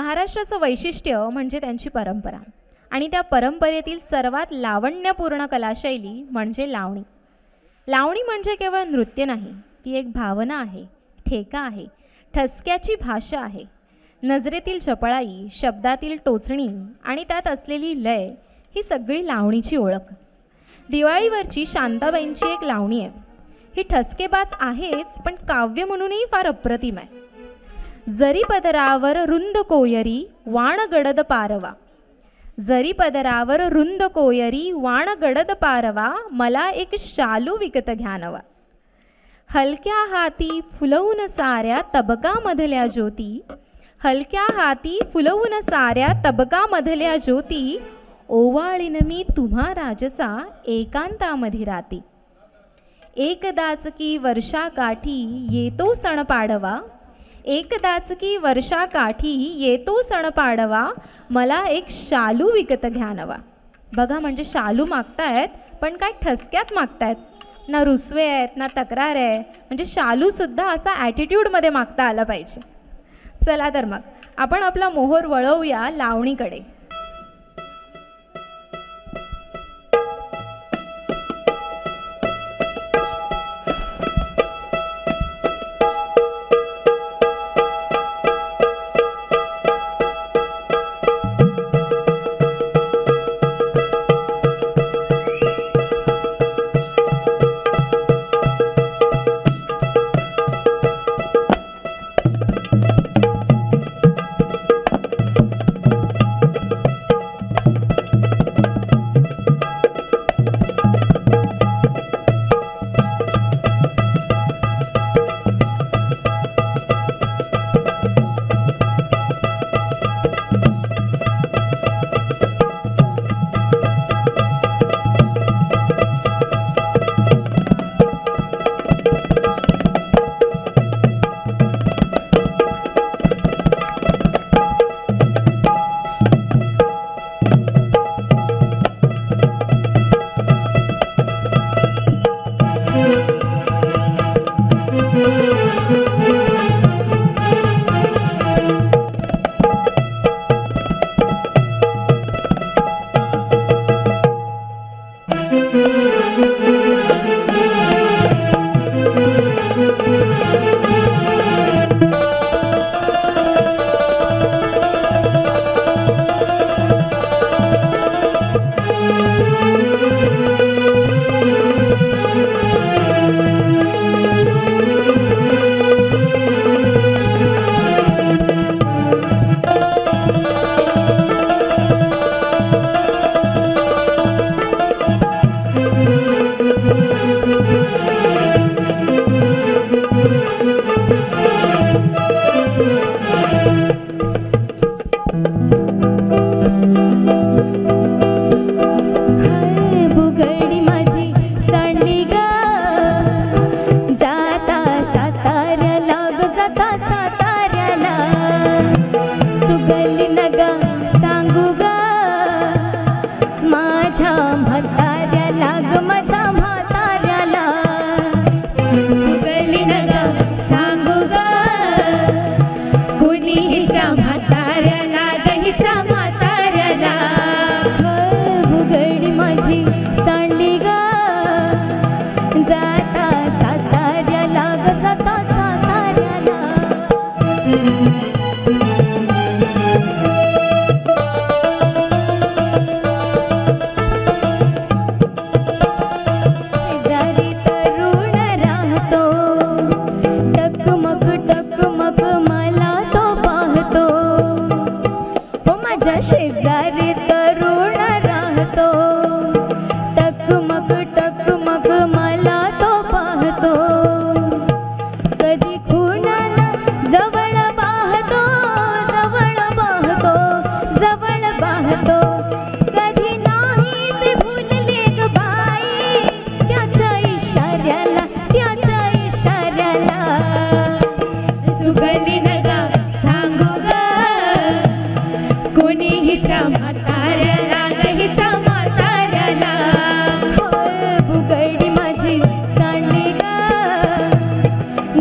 महाराष्ट्राचं वैशिष्ट्य म्हणजे त्यांची परंपरा आणि त्या परंपरेतील सर्वात लावण्यपूर्ण कलाशैली म्हणजे लावणी. लावणी म्हणजे केवळ नृत्य नाही, ती एक भावना आहे, ठेका आहे, ठसक्याची भाषा आहे. नजरेतील चपळाई, शब्दातील टोचणी आणि त्यात असलेली लय ही सगळी लावणीची ओळख. दिवाळीवरची शांताबाईंची एक लावणी आहे. ही ठसकेबाज आहेच, पण काव्य म्हणूनही फार अप्रतिम आहे. जरी पदरावर रुंद कोयरी वाण गडद पारवा, जरी पदरावर रुंद कोयरी वाण गडद पारवा, मला एक शालू विकत घ्यानवा. हलक्या हाती फुलवून साऱ्या तबकामधल्या ज्योती, हलक्या हाती फुलवून साऱ्या तबकामधल्या ज्योती, ओवाळीन मी तुम्हा राजसा एकांतामधी राती. एकदाच की वर्षाकाठी येतो सण पाडवा, एकदाच की वर्षाकाठी येतो सण पाडवा, मला एक शालू विकत घ्यानवा. बघा, म्हणजे शालू मागतायत पण काय ठसक्यात मागतायत, ना रुसवे आहेत ना तक्रार आहे. म्हणजे शालूसुद्धा असा ॲटिट्यूडमध्ये मागता आला पाहिजे. चला तर मग आपण आपला मोहोर वळवूया लावणीकडे.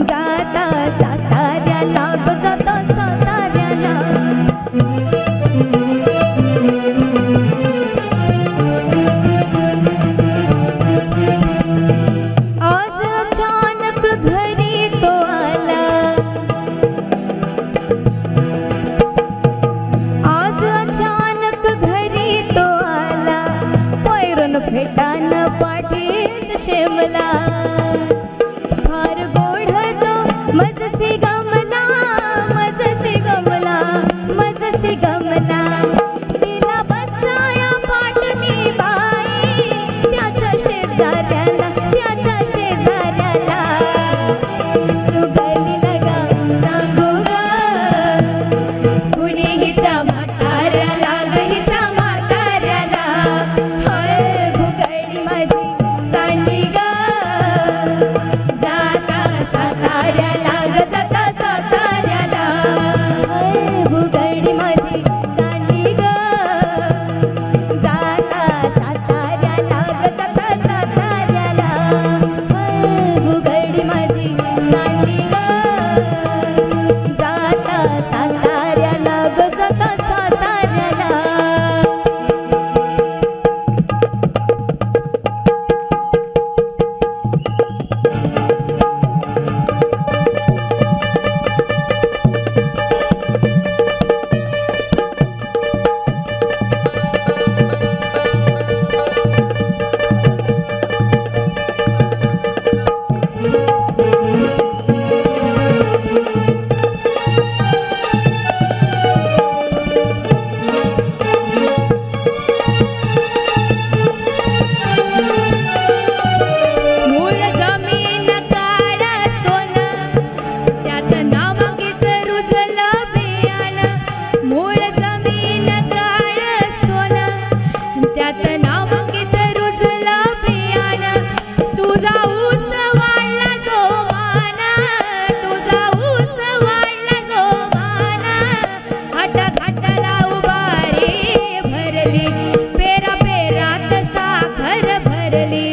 जाता साताऱ्याला, जाता साताऱ्याला. घरी तो आला, आज अचानक घरी तो आला, पैरून फेटान पाठीस शेमला, फार गोड तो मजसी गमला, मजसी गमला, मजसी गमला, तिला बसाया पाठणी बाई, त्याच्या शेजाऱ्याला, त्याच्या शेजाऱ्याला, सुगली नगा सांगू ग, कुणी हिच्या म्हाताऱ्याला, ग हिच्या म्हाताऱ्याला, हाय भुगडी माझी सांडली ग, जाता साताऱ्याला, ग जाता साताऱ्याला, हाय भुगडी माझी सांडली ग, जाता साताऱ्याला, ग जाता साताऱ्याला, हाय भुगडी माझी सांडली ग, जाता साताऱ्याला, ग जाता साताऱ्याला. मूळ जमीन काळं सोनं, त्यात नामांकित रुजलं बियाणं, मूळ जमीन काळं सोनं, त्यात नामांकित रुजलं बियाणं, तुझा ऊस वाढला जोमाना, तुझा ऊस वाढला जोमाना, घाटाघाटाला उभारी भरली, पेरा पेरात साखर भरली,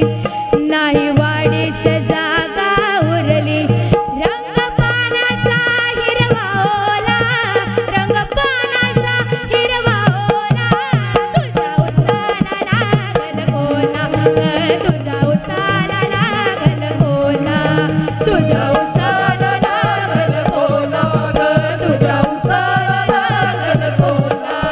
नाही वाढीस जागा उरली, रंग पानाचा हिरवा ओला, रंग पानाचा हिरवा ओला, तुझ्या उसाला लागल गोला, तुझ्या उसाला लागल गोला, तुझ्या उसाला लागल गोला, तुझ्या उसाला लागल गोला.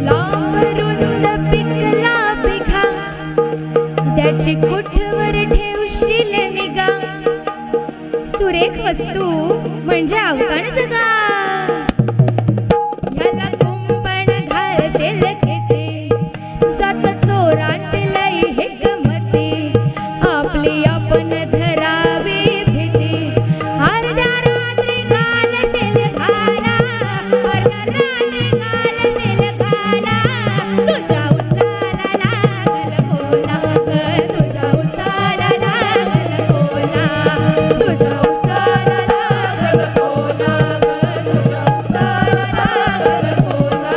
लांब रुंद पिकला पिका, त्याची कुठवर ठेवशील निगा, सुरेख वस्तू म्हणजे अवकाळ जगा, ह्याला कुंपण घालशील घेते, जात चोरांची लई हे गमते, आपली आपण धरावी भीती, अर्ध्या रात्री घालशील घाला, अर्ध्या रात्री घालशील घाला, तुझ्या उसाला लागल गोला, तुझ्या उसाला लागल गोला, तुझ्या उसाला लागल गोला, तुझ्या उसाला लागल गोला.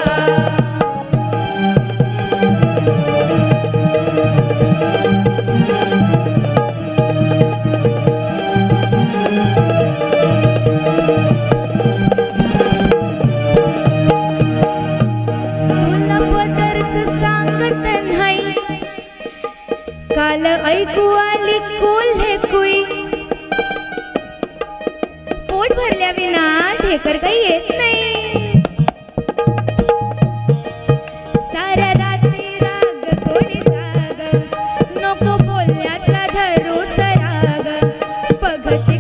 तुला पदरच सांगत नाही, काल ऐकू आली कोल्हे कुई, पोट भरल्या विना ढेकर काही येत नाही, साऱ्या रात्री राग कोणी जाग, नको बोलण्याचा धरू सराग, पगची